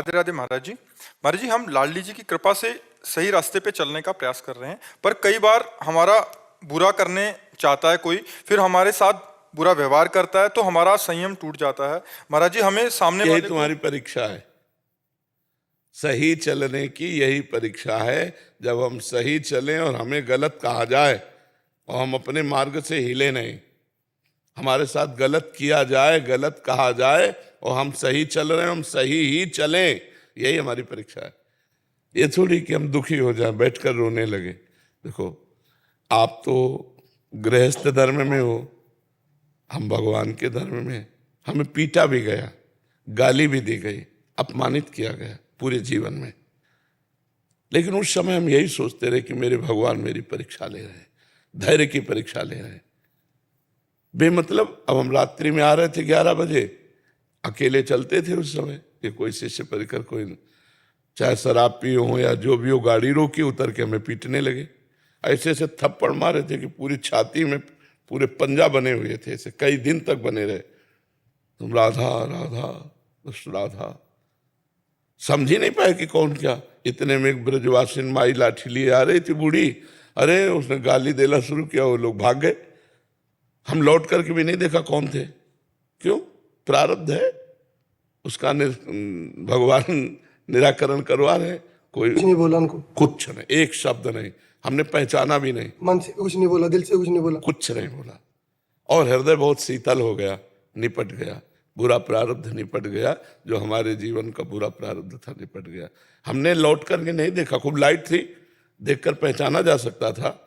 राधे राधे महाराज जी। महाराज जी, हम लाडली जी की कृपा से सही रास्ते पे चलने का प्रयास कर रहे हैं, पर कई बार हमारा बुरा करने चाहता है कोई, फिर हमारे साथ बुरा व्यवहार करता है तो हमारा संयम टूट जाता है। महाराज जी, हमें सामने यही वाले तुम्हारी परीक्षा है, सही चलने की यही परीक्षा है। जब हम सही चलें और हमें गलत कहा जाए और हम अपने मार्ग से हिले नहीं, हमारे साथ गलत किया जाए, गलत कहा जाए और हम सही चल रहे हैं, हम सही ही चलें, यही हमारी परीक्षा है। ये थोड़ी कि हम दुखी हो जाएं, बैठकर रोने लगे। देखो, आप तो गृहस्थ धर्म में हो, हम भगवान के धर्म में हैं। हमें पीटा भी गया, गाली भी दी गई, अपमानित किया गया पूरे जीवन में, लेकिन उस समय हम यही सोचते रहे कि मेरे भगवान मेरी परीक्षा ले रहे हैं, धैर्य की परीक्षा ले रहे हैं। बेमतलब अब हम रात्रि में आ रहे थे 11 बजे, अकेले चलते थे उस समय, कि कोई शिष्य परिकर कोई चाहे शराब पी हो या जो भी हो, गाड़ी रोकी, उतर के हमें पीटने लगे। ऐसे ऐसे थप्पड़ मारे थे कि पूरी छाती में पूरे पंजा बने हुए थे, ऐसे कई दिन तक बने रहे। तुम राधा राधा बस राधा, समझ ही नहीं पाए कि कौन क्या। इतने में एक ब्रजवासिन माई लाठी लिए आ रही थी बूढ़ी, अरे उसने गाली देना शुरू किया, वो लोग भाग गए। हम लौट करके भी नहीं देखा कौन थे। क्यों? प्रारब्ध है उसका, भगवान निराकरण करवा रहे। कोई कुछ नहीं बोला उनको, कुछ नहीं, एक शब्द नहीं, हमने पहचाना भी नहीं, मन से कुछ नहीं बोला, दिल से कुछ नहीं बोला, कुछ नहीं बोला। और हृदय बहुत शीतल हो गया, निपट गया, बुरा प्रारब्ध निपट गया, जो हमारे जीवन का बुरा प्रारब्ध था निपट गया। हमने लौट करके नहीं देखा, खूब लाइट थी, देखकर पहचाना जा सकता था,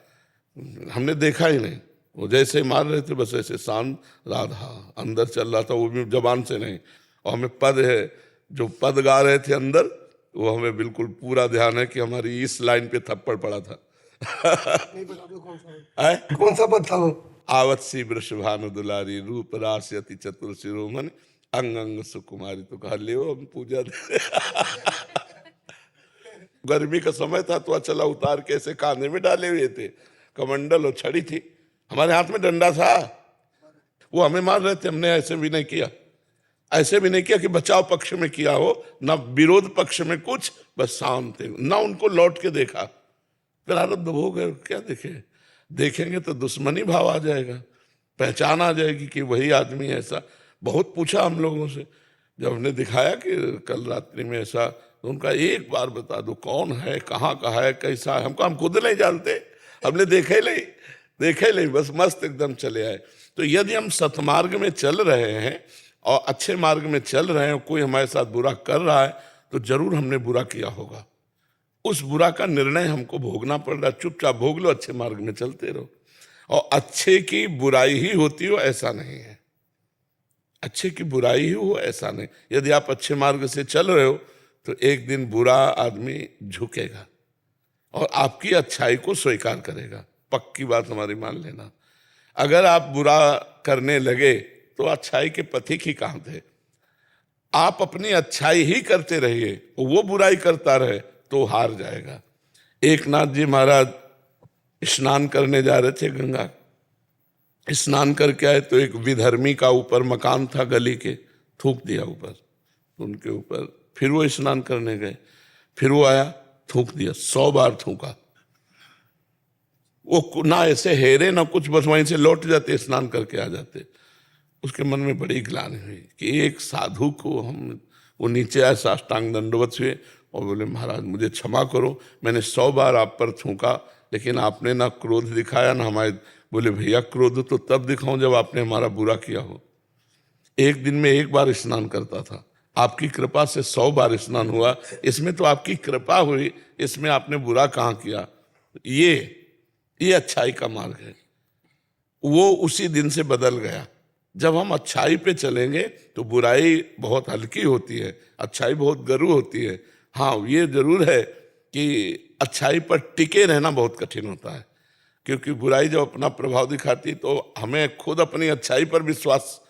हमने देखा ही नहीं। वो जैसे मार रहे थे बस ऐसे शांत राधा अंदर चल रहा था, वो भी जबान से नहीं। और हमें पद है, जो पद गा रहे थे अंदर, वो हमें बिल्कुल पूरा ध्यान है कि हमारी इस लाइन पे थप्पड़ पड़ा था। नहीं बता दो कौन सा पद था वो। आवत सी वृषभानु दुलारी, रूप रास अति चतुर शिरोमणि, अंग अंग सुकुमारी। तो कहा ले हम पूजा दे। गर्मी का समय था तो चला उतार के ऐसे कांधे में डाले हुए थे, कमंडल और छड़ी थी, हमारे हाथ में डंडा था। वो हमें मार रहे थे, हमने ऐसे भी नहीं किया, ऐसे भी नहीं किया कि बचाव पक्ष में किया हो, ना विरोध पक्ष में कुछ, बस शांत थे, ना उनको लौट के देखा। प्रारब्ध हो गए, क्या देखे, देखेंगे तो दुश्मनी भाव आ जाएगा, पहचान आ जाएगी कि वही आदमी ऐसा। बहुत पूछा हम लोगों से, जब हमने दिखाया कि कल रात्रि में ऐसा, तो उनका एक बार बता दो कौन है, कहाँ का है, कैसा है। हमको हम खुद नहीं जानते, हमने देखे नहीं, बस मस्त एकदम चले आए। तो यदि हम सतमार्ग में चल रहे हैं और अच्छे मार्ग में चल रहे हैं, कोई हमारे साथ बुरा कर रहा है, तो जरूर हमने बुरा किया होगा। उस बुरा का निर्णय हमको भोगना पड़ रहा, चुपचाप भोग लो, अच्छे मार्ग में चलते रहो। और अच्छे की बुराई ही होती हो ऐसा नहीं है, अच्छे की बुराई ही हो ऐसा नहीं। यदि आप अच्छे मार्ग से चल रहे हो तो एक दिन बुरा आदमी झुकेगा और आपकी अच्छाई को स्वीकार करेगा, पक्की बात हमारी मान लेना। अगर आप बुरा करने लगे तो अच्छाई के पथिक ही कहाँ थे। आप अपनी अच्छाई ही करते रहिए, वो बुराई करता रहे तो हार जाएगा। एक नाथ जी महाराज स्नान करने जा रहे थे गंगा, स्नान करके आए तो एक विधर्मी का ऊपर मकान था गली के, थूक दिया ऊपर उनके ऊपर। फिर वो स्नान करने गए, फिर वो आया, थूक दिया, 100 बार थूका। वो ना ऐसे हेरे ना कुछ, बस वहीं से लौट जाते, स्नान करके आ जाते। उसके मन में बड़ी ग्लानि हुई कि एक साधु को हम, वो नीचे आए, साष्टांग दंडवत हुए और बोले महाराज मुझे क्षमा करो, मैंने 100 बार आप पर थूका, लेकिन आपने ना क्रोध दिखाया ना हमारे। बोले भैया क्रोध तो तब दिखाऊं जब आपने हमारा बुरा किया हो। एक दिन में एक बार स्नान करता था, आपकी कृपा से 100 बार स्नान हुआ, इसमें तो आपकी कृपा हुई, इसमें आपने बुरा कहाँ किया। ये अच्छाई का मार्ग है। वो उसी दिन से बदल गया। जब हम अच्छाई पे चलेंगे तो बुराई बहुत हल्की होती है, अच्छाई बहुत गरू होती है। हाँ, ये जरूर है कि अच्छाई पर टिके रहना बहुत कठिन होता है, क्योंकि बुराई जब अपना प्रभाव दिखाती तो हमें खुद अपनी अच्छाई पर विश्वास,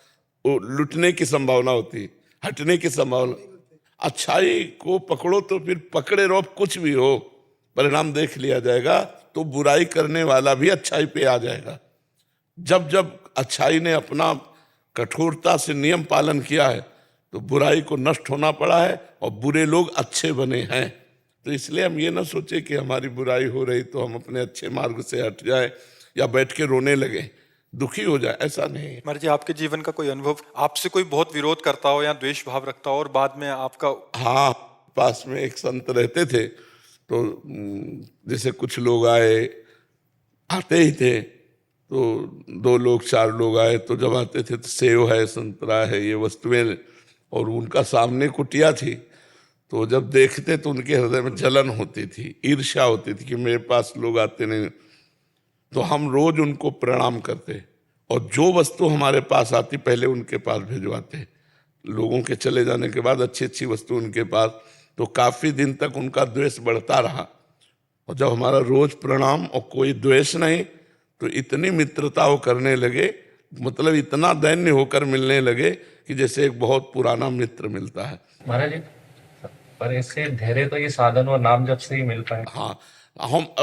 लुटने की संभावना होती, हटने की संभावना। अच्छाई को पकड़ो तो फिर पकड़े रहो, कुछ भी हो परिणाम देख लिया जाएगा। तो बुराई करने वाला भी अच्छाई पे आ जाएगा। जब जब अच्छाई ने अपना कठोरता से नियम पालन किया है तो बुराई को नष्ट होना पड़ा है और बुरे लोग अच्छे बने हैं। तो इसलिए हम ये ना सोचे कि हमारी बुराई हो रही तो हम अपने अच्छे मार्ग से हट जाए या बैठ के रोने लगे, दुखी हो जाए, ऐसा नहीं। महाराज जी, आपके जीवन का कोई अनुभव, आपसे कोई बहुत विरोध करता हो या द्वेष भाव रखता हो और बाद में आपका? हाँ, पास में एक संत रहते थे, तो जैसे कुछ लोग आते ही थे, तो 2 लोग 4 लोग आए, तो जब आते थे तो सेव है, संतरा है, ये वस्तुएं, और उनका सामने कुटिया थी, तो जब देखते तो उनके हृदय में जलन होती थी, ईर्ष्या होती थी कि मेरे पास लोग आते नहीं। तो हम रोज उनको प्रणाम करते और जो वस्तु हमारे पास आती पहले उनके पास भिजवाते। लोगों के चले जाने के बाद अच्छी अच्छी वस्तु उनके पास, तो काफी दिन तक उनका द्वेष बढ़ता रहा। और जब हमारा रोज प्रणाम और कोई द्वेष नहीं, तो इतनी मित्रता वो करने लगे, मतलब इतना दैन्य होकर मिलने लगे कि जैसे एक बहुत पुराना मित्र मिलता है। महाराज जी, पर इससे धैर्य तो ये साधन और नाम जप से ही मिलता है। हाँ,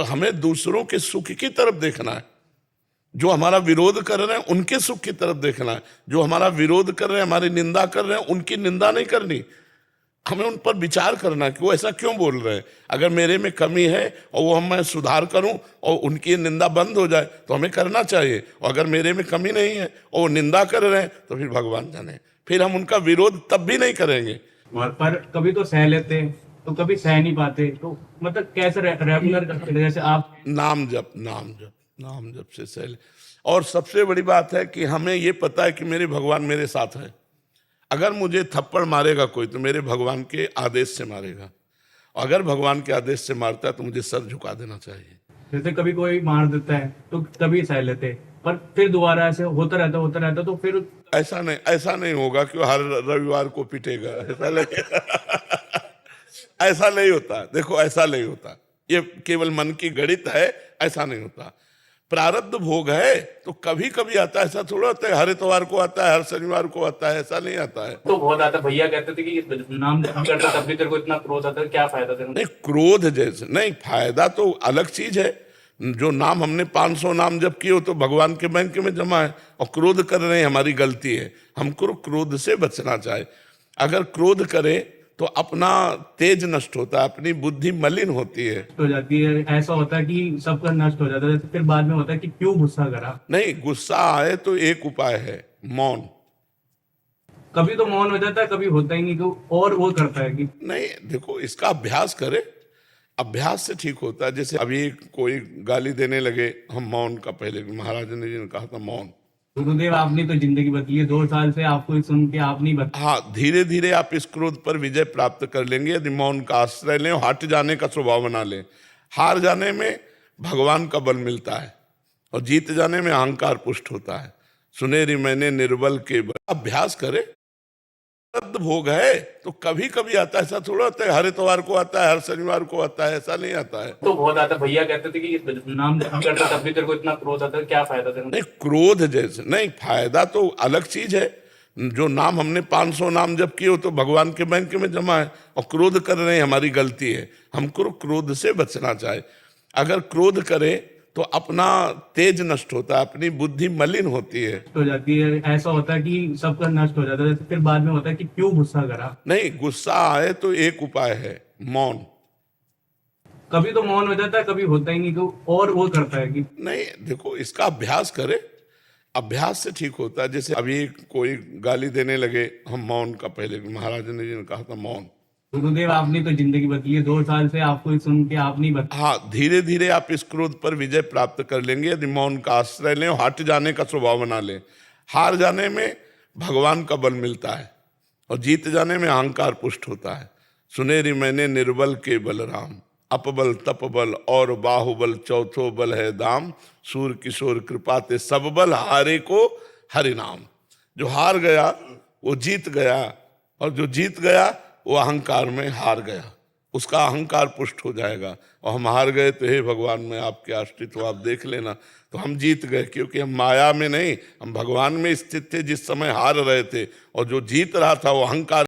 हमें दूसरों के सुख की तरफ देखना है। जो हमारा विरोध कर रहे हैं उनके सुख की तरफ देखना है। जो हमारा विरोध कर रहे हैं, हमारी निंदा कर रहे हैं, उनकी निंदा नहीं करनी। हमें उन पर विचार करना है कि वो ऐसा क्यों बोल रहे हैं। अगर मेरे में कमी है और वो मैं सुधार करूं और उनकी निंदा बंद हो जाए तो हमें करना चाहिए। और अगर मेरे में कमी नहीं है और वो निंदा कर रहे हैं तो फिर भगवान जाने, फिर हम उनका विरोध तब भी नहीं करेंगे। पर कभी तो सह लेते तो कभी सह नहीं पाते, तो मतलब कैसे रेगुलर करते, जैसे आप? नाम जप से सह। और सबसे बड़ी बात है कि हमें ये पता है कि मेरे भगवान मेरे साथ है। अगर मुझे थप्पड़ मारेगा कोई तो मेरे भगवान के आदेश से मारेगा, अगर भगवान के आदेश से मारता है तो मुझे सर झुका देना चाहिए। जैसे कभी कोई मार देता है तो कभी सह लेते, पर फिर दोबारा ऐसे होता रहता तो फिर ऐसा नहीं होगा कि हर रविवार को पिटेगा, ऐसा नहीं होता। देखो, ऐसा नहीं होता, ये केवल मन की गणित है, ऐसा नहीं होता। प्रारब्ध भोग है तो कभी कभी आता है, ऐसा थोड़ा होता है हर इतवार को आता है, हर शनिवार को आता है, ऐसा नहीं आता है। तो बहुत आता, भैया कहते थे कि नाम जप करता तब भी तेरे को इतना क्रोध आता है, क्या फायदा तेरे? नहीं, क्रोध जैसे नहीं, फायदा तो अलग चीज है। जो नाम हमने 500 नाम जब किए हो तो भगवान के बैंक में जमा है, और क्रोध कर रहे हैं हमारी गलती है। हमको क्रोध से बचना चाहिए। अगर क्रोध करें तो अपना तेज नष्ट होता है, अपनी बुद्धि मलिन होती है, हो जाती है। ऐसा होता है कि सबका नष्ट हो जाता है, फिर बाद में होता है कि क्यों गुस्सा करा। नहीं, गुस्सा आए तो एक उपाय है, मौन। कभी तो मौन हो जाता है, कभी होता ही नहीं, तो और वो करता है कि नहीं, देखो, इसका अभ्यास करें, अभ्यास से ठीक होता है। जैसे अभी कोई गाली देने लगे, हम मौन का, पहले महाराज जी ने कहा था मौन। गुरुदेव, आपने तो जिंदगी बदली है, 2 साल से आपको सुन के आप नहीं बदले। हाँ, धीरे धीरे आप इस क्रोध पर विजय प्राप्त कर लेंगे यदि मौन का आश्रय लें, हट जाने का स्वभाव बना लें। हार जाने में भगवान का बल मिलता है और जीत जाने में अहंकार पुष्ट होता है। सुनेरी मैंने निर्बल के बल। अभ्यास करें। प्रारब्ध भोग है तो कभी कभी आता है, ऐसा थोड़ा होता है हर इतवार को आता है, हर शनिवार को आता है, ऐसा नहीं आता है। तो बहुत आता, भैया कहते थे कि नाम जप करता तब भी तेरे को इतना क्रोध आता है, क्या फायदा तेरे? नहीं, क्रोध जैसे नहीं, फायदा तो अलग चीज है। जो नाम हमने 500 नाम जब किए हो तो भगवान के बैंक में जमा है, और क्रोध कर रहे हैं हमारी गलती है। हमको क्रोध से बचना चाहिए। अगर क्रोध करें तो अपना तेज नष्ट होता है, अपनी बुद्धि मलिन होती है, हो जाती है। ऐसा होता है कि सबका नष्ट हो जाता है, फिर बाद में होता है कि क्यों गुस्सा करा। नहीं, गुस्सा आए तो एक उपाय है, मौन। कभी तो मौन हो जाता है, कभी होता ही नहीं, तो और वो करता है कि नहीं, देखो, इसका अभ्यास करें, अभ्यास से ठीक होता है। जैसे अभी कोई गाली देने लगे, हम मौन का, पहले महाराज जी ने कहा था मौन। गुरुदेव, आपने तो जिंदगी बदली है, 2 साल से आपको सुन के आप नहीं बदले। हाँ, धीरे धीरे आप इस क्रोध पर विजय प्राप्त कर लेंगे यदि मौन का आश्रय लें और हट जाने का स्वभाव बना लें। हार जाने में भगवान का बल मिलता है और जीत जाने में अहंकार पुष्ट होता है। सुनेरी मैंने निर्बल के बलराम, अपबल तपबल और बाहुबल चौथो बल है दाम। सूर किशोर कृपा ते सब बल, हारे को हरि नाम। जो हार गया वो जीत गया, और जो जीत गया वो अहंकार में हार गया, उसका अहंकार पुष्ट हो जाएगा। और हम हार गए तो हे भगवान, मैं आपके आश्रित हूँ, आप देख लेना। तो हम जीत गए, क्योंकि हम माया में नहीं, हम भगवान में स्थित थे जिस समय हार रहे थे, और जो जीत रहा था वो अहंकार